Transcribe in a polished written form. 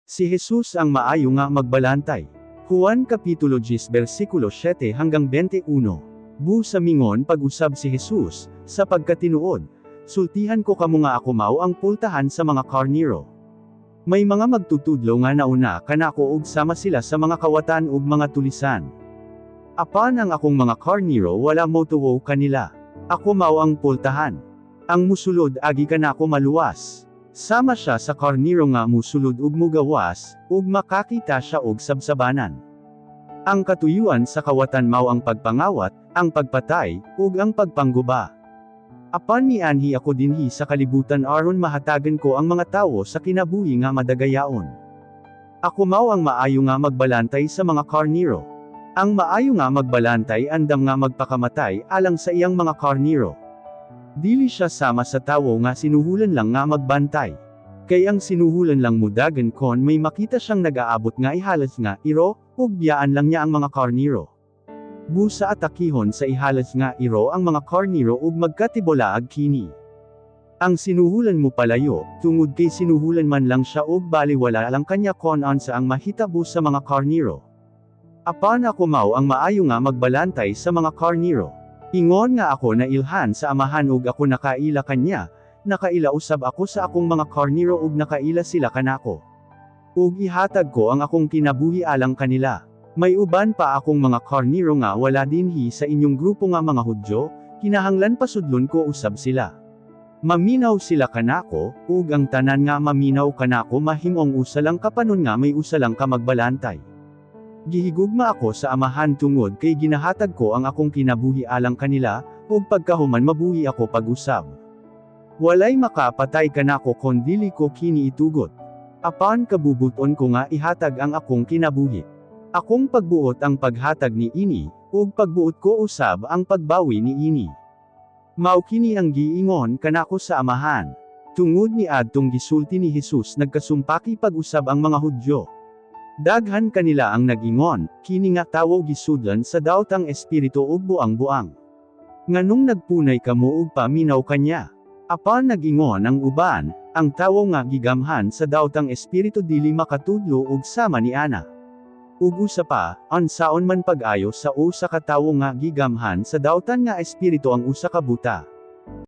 Si Jesus ang maayo nga magbalantay. Juan Kapitulo 10 versikulo 7 hanggang 21. Bu sa mingon pag-usab si Jesus, sa pagkatinuod, sultihan ko kamo nga ako mao ang pultahan sa mga karniro. May mga magtutudlo nga nauna kanako ug sama sila sa mga kawatan ug mga tulisan. Apan ang akong mga karniro wala mo tuwo kanila. Ako mao ang pultahan. Ang musulod agi kanako maluwas. Sama siya sa karniro nga musulod ug mugawas, ug makakita siya og sabsabanan. Ang katuyuan sa kawatan mao ang pagpangawat, ang pagpatay, ug ang pagpangguba. Apan mianhi ako dinhi sa kalibutan aron mahatagan ko ang mga tawo sa kinabuhi nga madagayaon. Ako mao ang maayo nga magbalantay sa mga karniro. Ang maayo nga magbalantay andam nga magpakamatay alang sa iyang mga karniro. Dili siya sama sa tawo nga sinuhulan lang nga magbantay. Kay ang sinuhulan lang mudagan kon may makita siyang nag-aabot nga ihalas nga iro, ug biyaan lang niya ang mga karniro. Busa atakihon sa ihalas nga iro ang mga karniro ug magkatibolaag kini. Ang sinuhulan mo palayo, tungod kay sinuhulan man lang siya ug baliwala lang kanya kon an sa ang mahitabo sa mga karniro. Apan ako mao ang maayo nga magbalantay sa mga karniro. Ingon nga ako na ilhan sa amahan ug ako nakaila kanya, nakaila usab ako sa akong mga karniro ug nakaila sila kanako. Ug ihatag ko ang akong kinabuhi alang kanila. May uban pa akong mga karniro nga wala dinhi sa inyong grupo nga mga Hudyo, kinahanglan pasudlon ko usab sila. Maminaw sila kanako, ug ang tanan nga maminaw kanako mahimong usalang kapanon nga may usalang ka magbalantay. Gihigugma ako sa amahan tungod kay ginahatag ko ang akong kinabuhi alang kanila, ug pagkahuman mabuhi ako pag-usab. Walay makapatay kanako kon dili ko kini itugot. Apan kabubuton ko nga ihatag ang akong kinabuhi. Akong pagbuot ang paghatag ni ini, ug pagbuot ko usab ang pagbawi ni ini. Mao kini ang giingon kanako sa amahan. Tungod ni adtong gisulti ni Jesus nagkasumpaki pag-usab ang mga Hudyo. Daghan kanila ang nag-ingon, kini nga tawo gisudlan sa daotang espiritu ug buang-buang. Nganong nagpunay kamo ug paminaw kanya. Apan nag-ingon ang uban, ang tawo nga gigamhan sa daotang espiritu dili makatudlo ug sama ni ana. Ug usa pa, ansaon man pag-ayo sa usa ka tawo nga gigamhan sa daotan nga espiritu ang usa ka buta.